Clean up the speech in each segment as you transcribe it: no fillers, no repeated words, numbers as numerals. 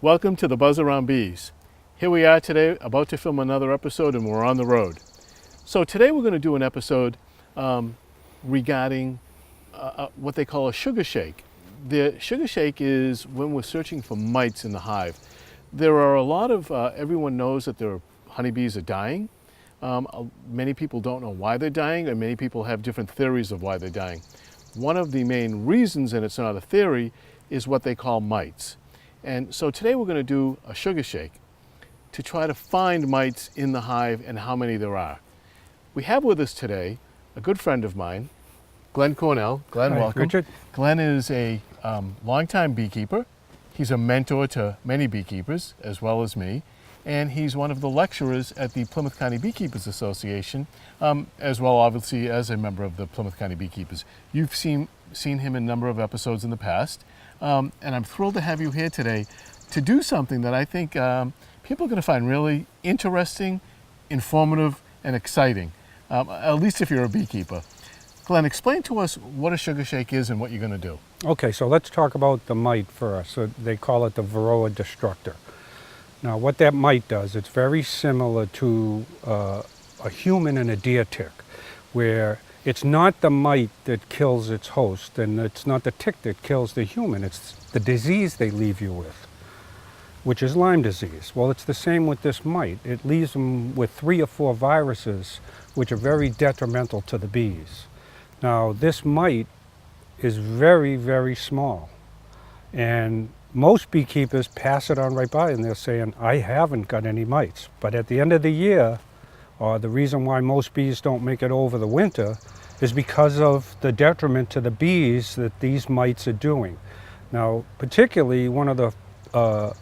Welcome to the Buzz Around Bees. Here we are today about to film another episode and we're on the road. So today we're going to do an episode regarding what they call a sugar shake. The sugar shake is when we're searching for mites in the hive. There are a lot of, everyone knows that their honeybees are dying. Many people don't know why they're dying, and many people have different theories of why they're dying. One of the main reasons, and it's not a theory, is what they call mites. And so today we're going to do a sugar shake to try to find mites in the hive and how many there are. We have with us today a good friend of mine, Glen Cornell. Glen, Hi, welcome. Richard. Glen is a longtime beekeeper. He's a mentor to many beekeepers, as well as me. And he's one of the lecturers at the Plymouth County Beekeepers Association, as well, obviously, as a member of the Plymouth County Beekeepers. You've seen him in a number of episodes in the past. And I'm thrilled to have you here today to do something that I think people are going to find really interesting, informative, and exciting, at least if you're a beekeeper. Glen, explain to us what a sugar shake is and what you're going to do. Okay, so let's talk about the mite first. So they call it the Varroa destructor. Now, what that mite does, it's very similar to a human and a deer tick, where it's not the mite that kills its host, and it's not the tick that kills the human. It's the disease they leave you with, which is Lyme disease. Well, it's the same with this mite. It leaves them with 3 or 4 viruses, which are very detrimental to the bees. Now, this mite is very, very small, and most beekeepers pass it on right by, and they're saying, I haven't got any mites. But at the end of the year, or the reason why most bees don't make it over the winter, is because of the detriment to the bees that these mites are doing. Now, particularly, one of the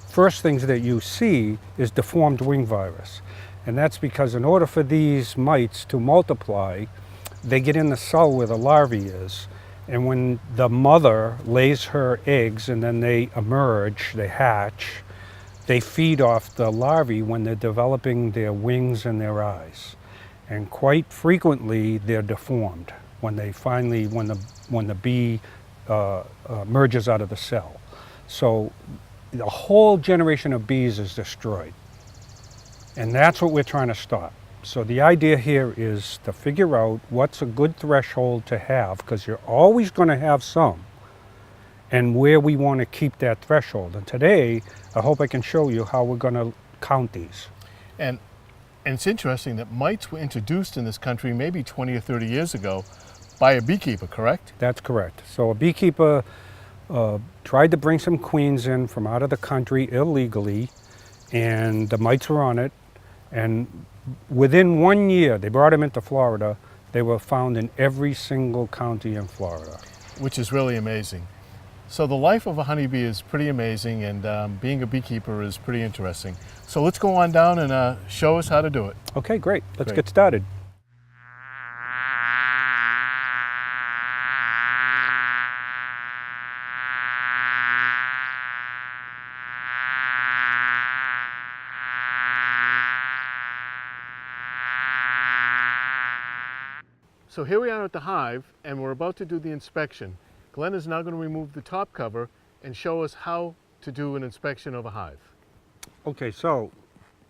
first things that you see is deformed wing virus. And that's because in order for these mites to multiply, they get in the cell where the larvae is. And when the mother lays her eggs and then they emerge, they hatch, they feed off the larvae when they're developing their wings and their eyes. And quite frequently they're deformed when they finally, when the bee emerges out of the cell. So the whole generation of bees is destroyed. And that's what we're trying to stop. So the idea here is to figure out what's a good threshold to have, because you're always going to have some, and where we want to keep that threshold. And today, I hope I can show you how we're going to count these. And it's interesting that mites were introduced in this country maybe 20 or 30 years ago by a beekeeper, correct? That's correct. So a beekeeper tried to bring some queens in from out of the country illegally, and the mites were on it. And within 1 year, they brought them into Florida. They were found in every single county in Florida. Which is really amazing. So the life of a honeybee is pretty amazing, and being a beekeeper is pretty interesting. So let's go on down and show us how to do it. Okay, great. Let's Great. get started. So here we are at the hive, and we're about to do the inspection. Glen is now going to remove the top cover and show us how to do an inspection of a hive. Okay, so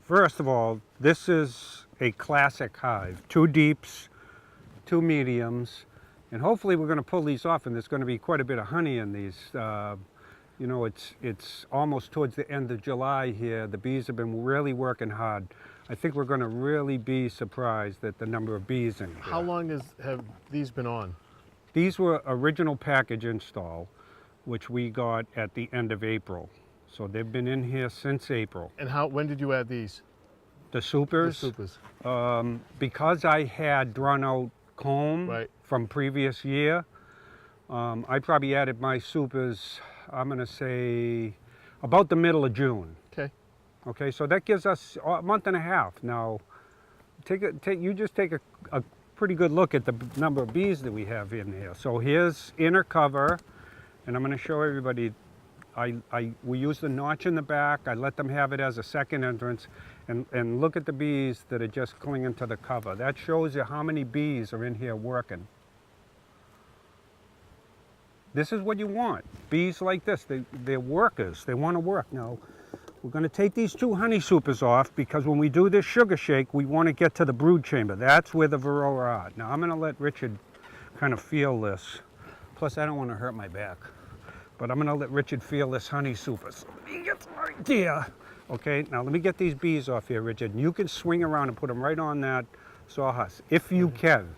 first of all, this is a classic hive. 2 deeps, 2 mediums, and hopefully we're going to pull these off, and there's going to be quite a bit of honey in these. You know, it's almost towards the end of July here. The bees have been really working hard. I think we're going to really be surprised at the number of bees in here. How long have these been on? These were original package install, which we got at the end of April. So they've been in here since April. And when did you add these? The supers? The supers. Because I had drawn out comb from previous year, I probably added my supers, I'm going to say, about the middle of June. Okay. Okay, so that gives us a month and a half. Now, you just take a pretty good look at the number of bees that we have in here. So here's inner cover, and I'm going to show everybody. We use the notch in the back. I let them have it as a second entrance, and look at the bees that are just clinging to the cover. That shows you how many bees are in here working. This is what you want. Bees like this, they're workers. They want to work. Now, we're going to take these 2 honey supers off because when we do this sugar shake, we want to get to the brood chamber. That's where the varroa are. Now, I'm going to let Richard kind of feel this. Plus, I don't want to hurt my back. But I'm going to let Richard feel this honey super. So let me get some idea. Okay, now let me get these bees off here, Richard. And you can swing around and put them right on that sawhorse, if you can.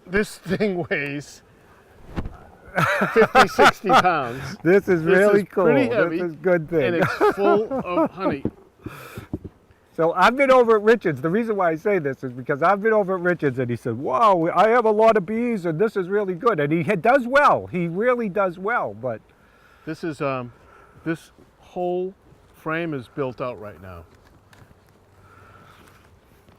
This thing weighs 50, 60 pounds. This is really cool. Pretty heavy, this is a good thing. and it's full of honey. So I've been over at Richard's. The reason why I say this is because I've been over at Richard's and he said, wow, I have a lot of bees and this is really good. And he does well. He really does well. But This is this whole frame is built out right now.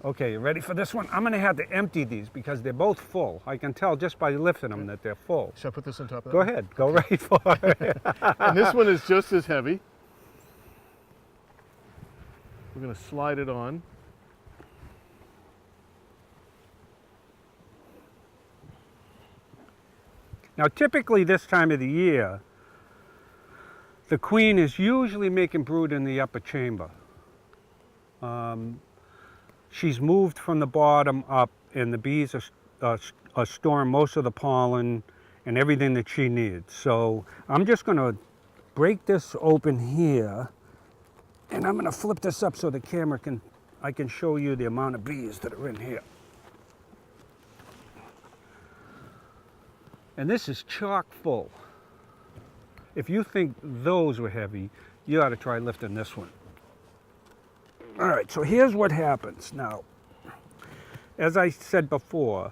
okay, you ready for this one? I'm going to have to empty these because they're both full. I can tell just by lifting them that they're full. Should I put this on top of that? Go ahead. Go right for it. And this one is just as heavy. We're going to slide it on. Now, typically this time of the year, the queen is usually making brood in the upper chamber. She's moved from the bottom up, and the bees are storing most of the pollen and everything that she needs. So I'm just going to break this open here, and I'm going to flip this up so the camera I can show you the amount of bees that are in here. And this is chock full. If you think those were heavy, you ought to try lifting this one. All right, so here's what happens. Now, as I said before,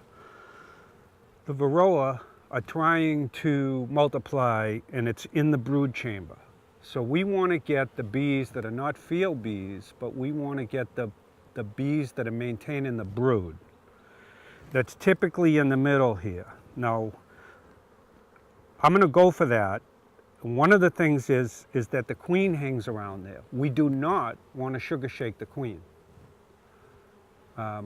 the varroa are trying to multiply and it's in the brood chamber. So we want to get the bees that are not field bees, but we want to get the bees that are maintaining the brood. That's typically in the middle here. Now, I'm going to go for that. One of the things is that the queen hangs around there. We do not want to sugar shake the queen.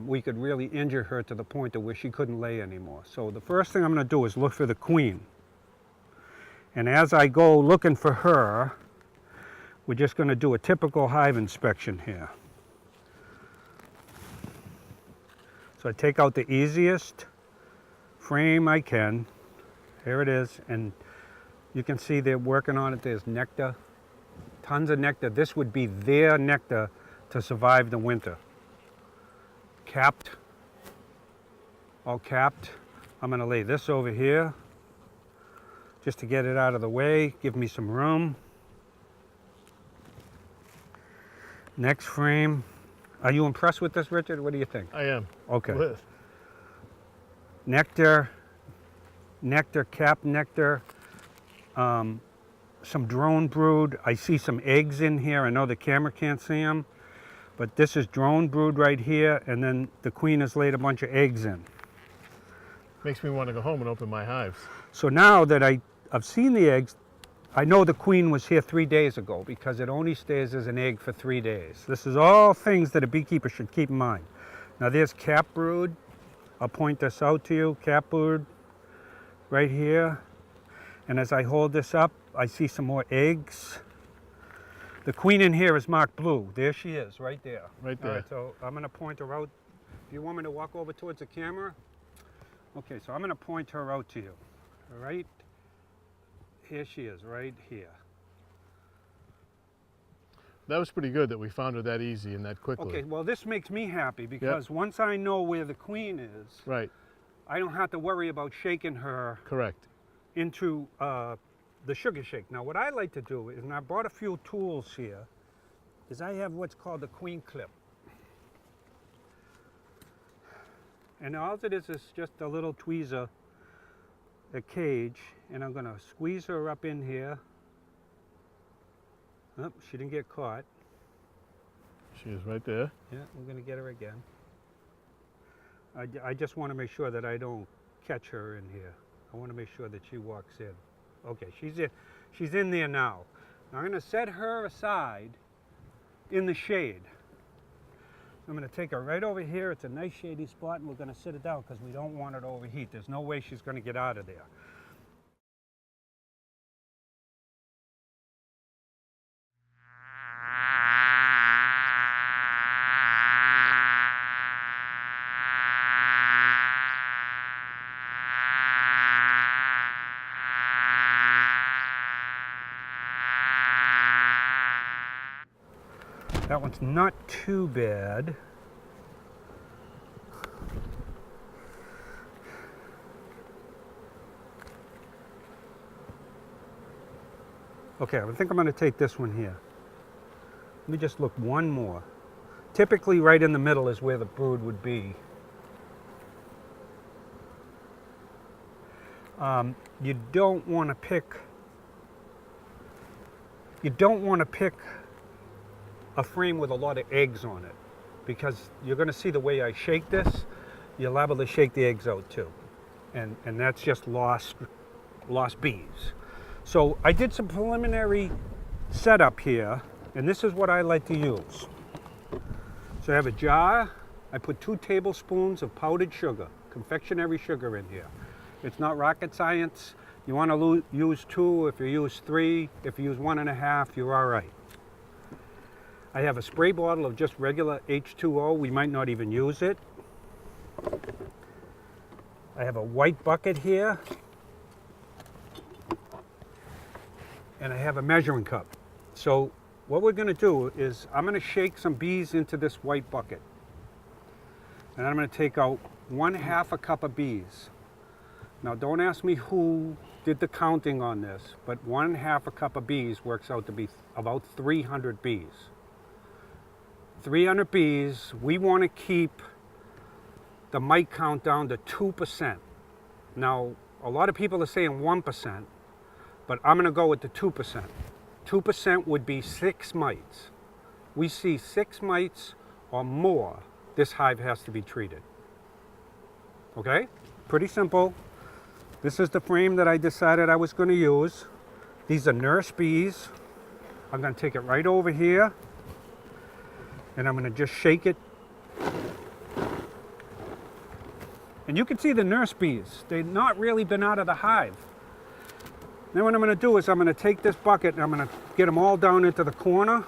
We could really injure her to the point of where she couldn't lay anymore. So the first thing I'm going to do is look for the queen. And as I go looking for her, we're just going to do a typical hive inspection here. So I take out the easiest frame I can. Here it is, and you can see they're working on it. There's nectar, tons of nectar. This would be their nectar to survive the winter. Capped, all capped. I'm going to lay this over here just to get it out of the way, give me some room. Next frame. Are you impressed with this, Richard? What do you think? I am. Okay. Nectar, capped nectar, some drone brood. I see some eggs in here. I know the camera can't see them, but this is drone brood right here, and then the queen has laid a bunch of eggs in. Makes me want to go home and open my hives. So now that I've seen the eggs, I know the queen was here 3 days ago because it only stays as an egg for 3 days. This is all things that a beekeeper should keep in mind. Now there's cap brood. I'll point this out to you, cap brood right here. And as I hold this up, I see some more eggs. The queen in here is marked blue. There she is, right there. Right there. All right, so I'm going to point her out. Do you want me to walk over towards the camera? Okay, so I'm going to point her out to you. All right? Here she is, right here. That was pretty good that we found her that easy and that quickly. Okay, well this makes me happy because once I know where the queen is, Right. I don't have to worry about shaking her Correct. into the sugar shake. Now what I like to do is, and I brought a few tools here, is I have what's called a queen clip. And all it is just a little tweezer, a cage, and I'm going to squeeze her up in here. Oh, she didn't get caught. She is right there. Yeah, we're going to get her again. I just want to make sure that I don't catch her in here. I want to make sure that she walks in. Okay, she's in there now. Now I'm going to set her aside in the shade. I'm going to take her right over here. It's a nice shady spot, and we're going to sit it down because we don't want her to overheat. There's no way she's going to get out of there. That one's not too bad. Okay, I think I'm going to take this one here. Let me just look one more. Typically right in the middle is where the brood would be. You don't want to pick a frame with a lot of eggs on it, because you're going to see the way I shake this, you're liable to shake the eggs out too, and that's just lost bees. So I did some preliminary setup here, and this is what I like to use. So I have a jar. I put 2 tablespoons of powdered sugar, confectionery sugar in here. It's not rocket science. You want to use 2. If you use 3, if you use 1.5, you're all right. I have a spray bottle of just regular H2O. We might not even use it. I have a white bucket here. And I have a measuring cup. So what we're going to do is I'm going to shake some bees into this white bucket. And I'm going to take out 1/2 cup of bees. Now don't ask me who did the counting on this, but 1/2 cup of bees works out to be about 300 bees. 300 bees, we want to keep the mite count down to 2%. Now, a lot of people are saying 1%, but I'm going to go with the 2%. 2% would be 6 mites. We see 6 mites or more, this hive has to be treated. Okay? Pretty simple. This is the frame that I decided I was going to use. These are nurse bees. I'm going to take it right over here, and I'm going to just shake it. And you can see the nurse bees. They've not really been out of the hive. Then what I'm going to do is I'm going to take this bucket and I'm going to get them all down into the corner.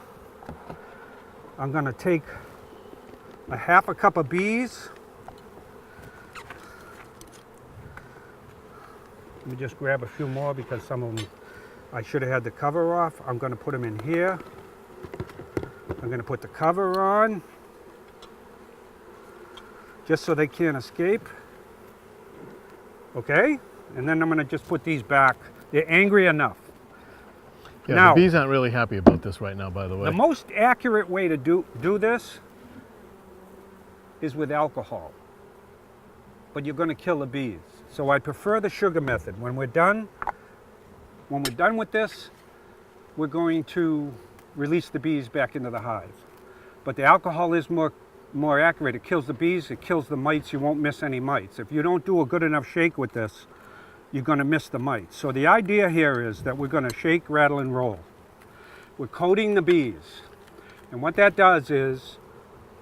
I'm going to take 1/2 cup of bees. Let me just grab a few more because some of them I should have had the cover off. I'm going to put them in here. I'm going to put the cover on just so they can't escape. Okay? And then I'm going to just put these back. They're angry enough. Yeah, now, the bees aren't really happy about this right now, by the way. the most accurate way to do this is with alcohol. But you're going to kill the bees. So I prefer the sugar method. When we're done with this, we're going to release the bees back into the hive. But the alcohol is more accurate. It kills the bees, it kills the mites. You won't miss any mites. If you don't do a good enough shake with this, you're going to miss the mites. So the idea here is that we're going to shake, rattle, and roll. We're coating the bees. And what that does is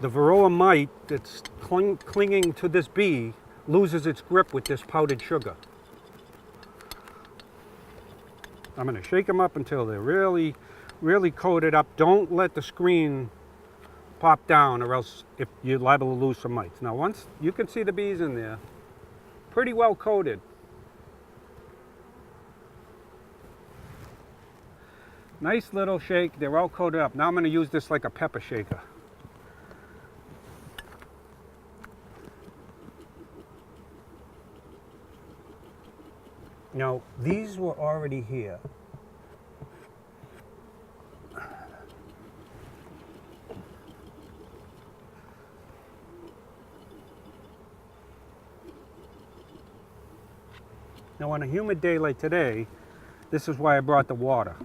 the varroa mite that's clinging to this bee loses its grip with this powdered sugar. I'm going to shake them up until they're really, really coated up. Don't let the screen pop down, or else if you're liable to lose some mites. Now once you can see the bees in there, pretty well coated. Nice little shake, they're all coated up. Now I'm going to use this like a pepper shaker. Now, these were already here. Now, on a humid day like today, this is why I brought the water.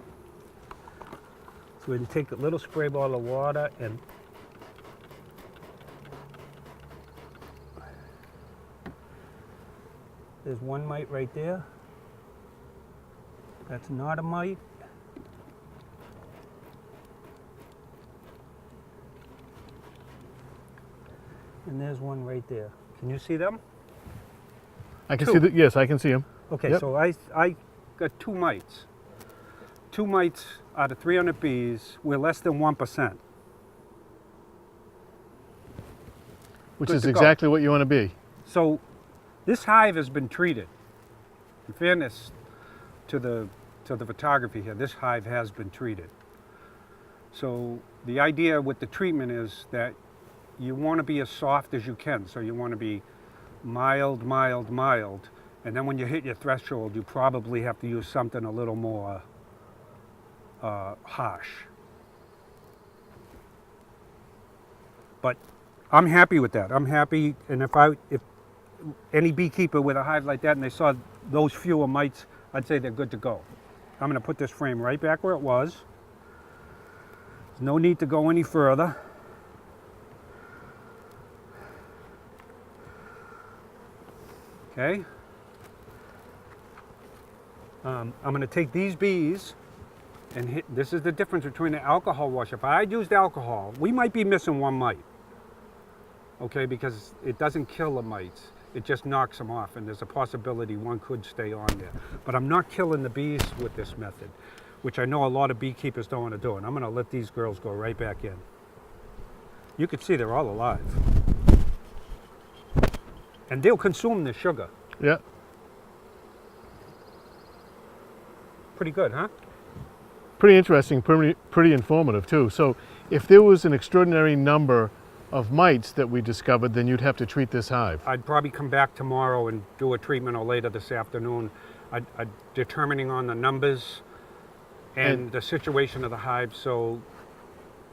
So we can take a little spray bottle of water and there's one mite right there. That's not a mite. And there's one right there. Can you see them? I can see that. Yes, I can see them. Okay, Yep. so I got 2 mites. 2 mites out of 300 bees. We're less than 1%. Which Good is to go. exactly what you want to be. So this hive has been treated. In fairness to the photography here, this hive has been treated. So the idea with the treatment is that you want to be as soft as you can. So you want to be mild, mild, mild. And then when you hit your threshold, you probably have to use something a little more harsh. But I'm happy with that. I'm happy, and if any beekeeper with a hive like that and they saw those fewer mites, I'd say they're good to go. I'm going to put this frame right back where it was. There's no need to go any further. Okay. I'm going to take these bees and hit. This is the difference between the alcohol wash. If I used alcohol, we might be missing one mite. Okay, because it doesn't kill the mites. It just knocks them off, and there's a possibility one could stay on there. But I'm not killing the bees with this method, which I know a lot of beekeepers don't want to do. And I'm going to let these girls go right back in. You can see they're all alive. And they'll consume the sugar. Yeah. Pretty good, huh? Pretty interesting, pretty informative too. So if there was an extraordinary number of mites that we discovered, then you'd have to treat this hive. I'd probably come back tomorrow and do a treatment, or later this afternoon. I'd determining on the numbers and the situation of the hive. So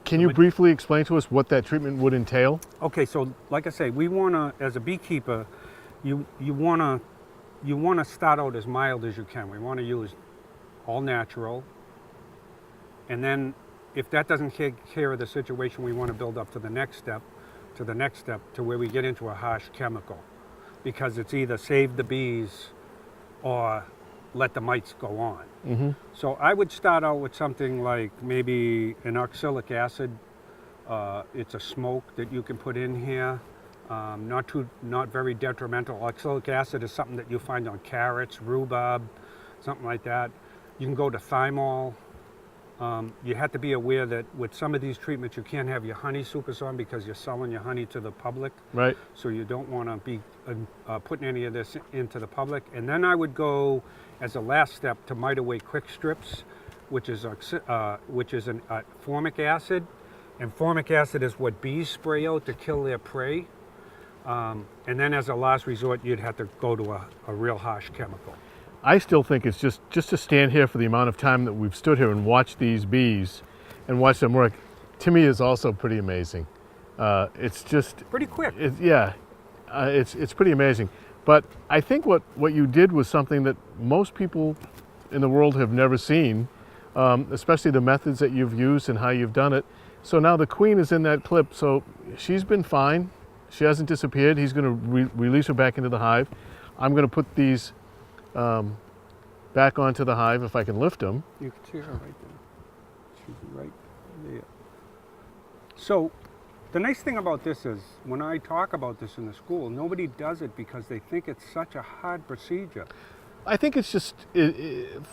can you briefly explain to us what that treatment would entail? Okay, so like I say, we want to, as a beekeeper, you want to start out as mild as you can. We want to use all natural, and then if that doesn't take care of the situation, we want to build up to the next step, to where we get into a harsh chemical, because it's either save the bees or let the mites go on. Mm-hmm. So I would start out with something like maybe an oxalic acid. It's a smoke that you can put in here. Not very detrimental. Oxalic acid is something that you find on carrots, rhubarb, something like that. You can go to thymol. You have to be aware that with some of these treatments, you can't have your honey supers on because you're selling your honey to the public. Right. So you don't want to be putting any of this into the public. And then I would go, as a last step, to mite away quick strips, which is an formic acid. And formic acid is what bees spray out to kill their prey. And then as a last resort, you'd have to go to a real harsh chemical. I still think it's just to stand here for the amount of time that we've stood here and watched these bees and watch them work, to me is also pretty amazing. It's just pretty quick. It's pretty amazing. But I think what you did was something that most people in the world have never seen, especially the methods that you've used and how you've done it. So now the queen is in that clip, so she's been fine. She hasn't disappeared. He's going to release her back into the hive. I'm going to put these back onto the hive if I can lift them. You can see her right there. She's right there. So the nice thing about this is when I talk about this in the school, nobody does it because they think it's such a hard procedure. I think it's just,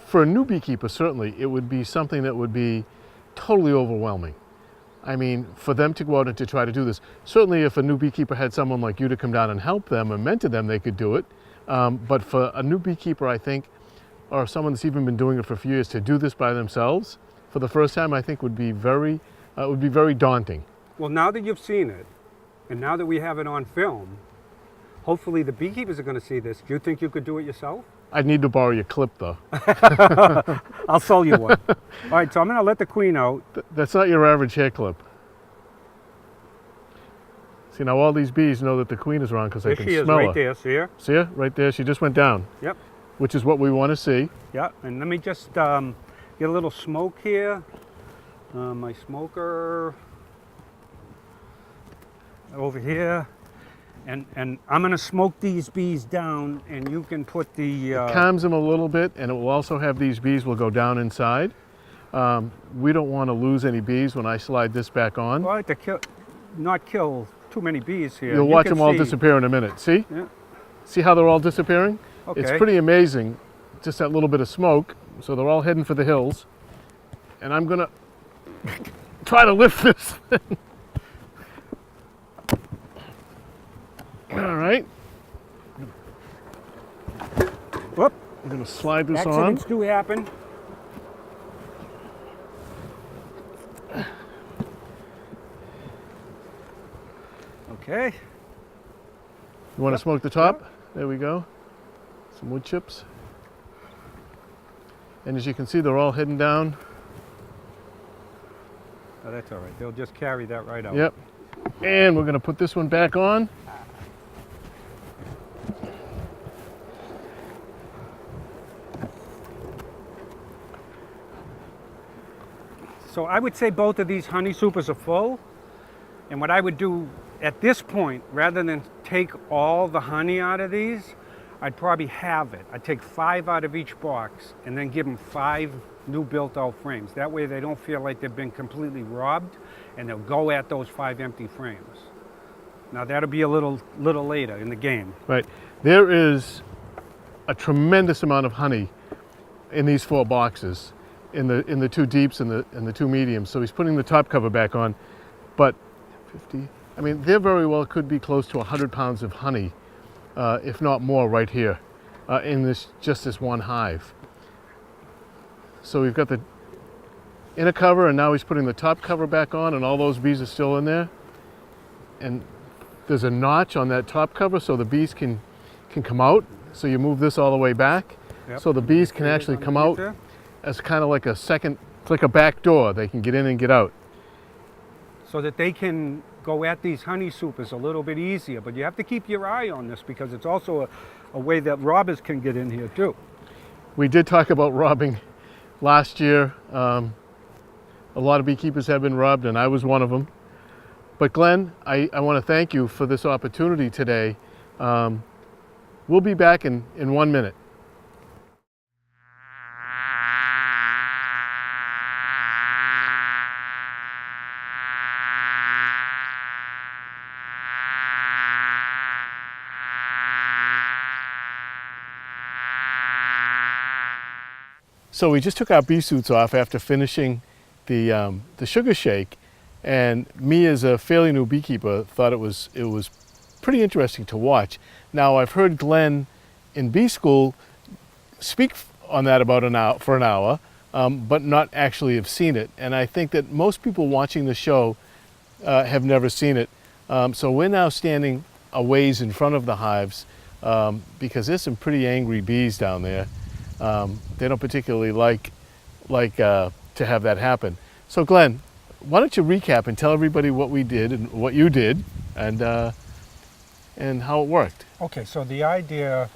for a new beekeeper, certainly, it would be something that would be totally overwhelming. I mean, for them to go out and to try to do this, certainly if a new beekeeper had someone like you to come down and help them and mentor them, they could do it. But for a new beekeeper, I think, or someone that's even been doing it for a few years, to do this by themselves for the first time, I think would be very daunting. Well, now that you've seen it, and now that we have it on film, hopefully the beekeepers are going to see this. Do you think you could do it yourself? I'd need to borrow your clip, though. I'll sell you one. All right, so I'm going to let the queen out. That's not your average hair clip. See, now all these bees know that the queen is around because they can smell her. There she is, right there. See her? See her? Right there. She just went down. Yep. Which is what we want to see. Yeah, and let me just get a little smoke here. My smoker over here. And I'm going to smoke these bees down, and you can put the... It calms them a little bit, and it will also have these bees will go down inside. We don't want to lose any bees when I slide this back on. Well, I like to not kill too many bees here. You'll watch them all disappear in a minute. See? Yeah. See how they're all disappearing? Okay. It's pretty amazing, just that little bit of smoke. So they're all heading for the hills. And I'm going to try to lift this thing. All right. Whoop. I'm going to slide this on. Accidents do happen. Okay. You want to smoke the top? There we go. Some wood chips. And as you can see, they're all heading down. Oh, that's all right. They'll just carry that right out. Yep. And we're going to put this one back on. So I would say both of these honey supers are full. And what I would do at this point, rather than take all the honey out of these, I'd probably halve it. I'd take 5 out of each box and then give them 5 new built-out frames. That way they don't feel like they've been completely robbed, and they'll go at those 5 empty frames. Now that'll be a little later in the game. Right. There is a tremendous amount of honey in these 4 boxes, in the 2 deeps and the 2 mediums. So he's putting the top cover back on, but 50. I mean, there very well could be close to 100 pounds of honey, if not more, right here in this one hive. So we've got the inner cover, and now he's putting the top cover back on, and all those bees are still in there. And there's a notch on that top cover so the bees can come out. So you move this all the way back, Yep. so the bees can actually come out as kind of like a second, it's like a back door. They can get in and get out. So that they can go at these honey supers a little bit easier. But you have to keep your eye on this because it's also a way that robbers can get in here too. We did talk about robbing last year. A lot of beekeepers have been robbed, and I was one of them. But Glenn, I want to thank you for this opportunity today. We'll be back in 1 minute. So we just took our bee suits off after finishing the sugar shake, and me as a fairly new beekeeper thought it was pretty interesting to watch. Now I've heard Glenn in bee school speak on that for an hour, but not actually have seen it. And I think that most people watching the show have never seen it. So we're now standing a ways in front of the hives because there's some pretty angry bees down there. They don't particularly like to have that happen. So Glenn, why don't you recap and tell everybody what we did and what you did and how it worked. Okay, so the idea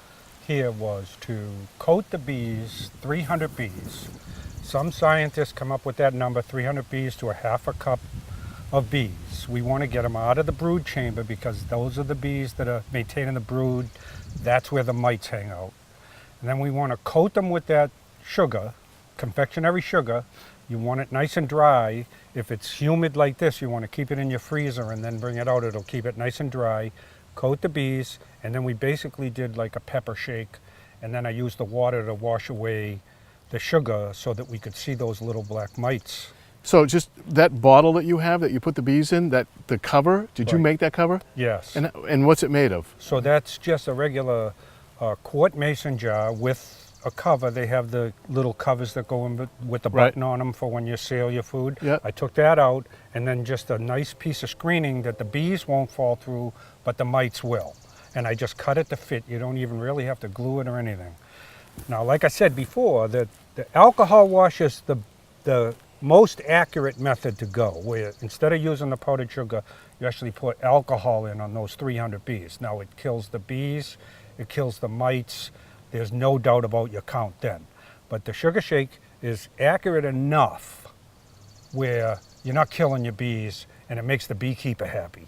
here was to coat the bees, 300 bees. Some scientists come up with that number, 300 bees to a half a cup of bees. We want to get them out of the brood chamber because those are the bees that are maintaining the brood. That's where the mites hang out. And then we want to coat them with that sugar, confectionery sugar. You want it nice and dry. If it's humid like this, you want to keep it in your freezer and then bring it out. It'll keep it nice and dry. Coat the bees, and then we basically did like a pepper shake, and then I used the water to wash away the sugar so that we could see those little black mites. So just that bottle that you have that you put the bees in, the cover, did you make that cover? Yes. And what's it made of? So that's just a regular quart mason jar with a cover. They have the little covers that go in with the button on them for when you seal your food. Yep. I took that out, and then just a nice piece of screening that the bees won't fall through, but the mites will. And I just cut it to fit. You don't even really have to glue it or anything. Now, like I said before, the alcohol wash is the most accurate method to go, where instead of using the powdered sugar, you actually put alcohol in on those 300 bees. Now, it kills the bees, it kills the mites. There's no doubt about your count then. But the sugar shake is accurate enough where you're not killing your bees and it makes the beekeeper happy.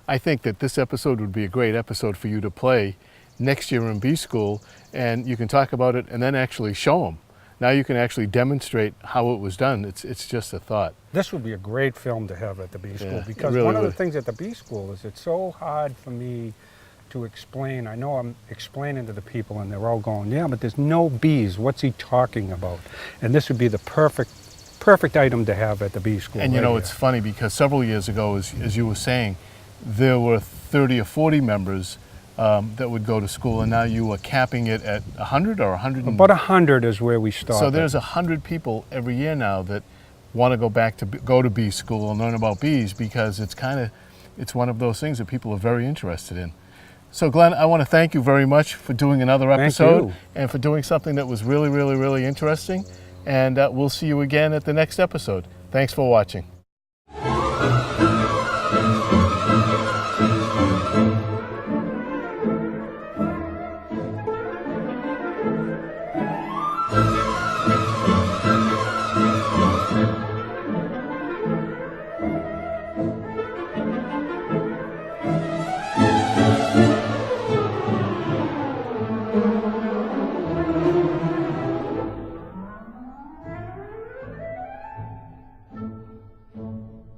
I think that this episode would be a great episode for you to play next year in bee school, and you can talk about it and then actually show them. Now you can actually demonstrate how it was done. It's just a thought. This would be a great film to have at the bee school, because really one of the would. things at the bee school is it's so hard for me to explain. I know I'm explaining to the people and they're all going, yeah, but there's no bees. What's he talking about? And this would be the perfect item to have at the bee school. And you know, it's funny because several years ago, as you were saying, there were 30 or 40 members that would go to school, and now you are capping it at 100 or 100? About 100 is where we started. So there's 100 people every year now that want to go to bee school and learn about bees, because it's kind of it's one of those things that people are very interested in. So Glenn, I want to thank you very much for doing another episode you. and for doing something that was really, really, really interesting. And we'll see you again at the next episode. Thanks for watching.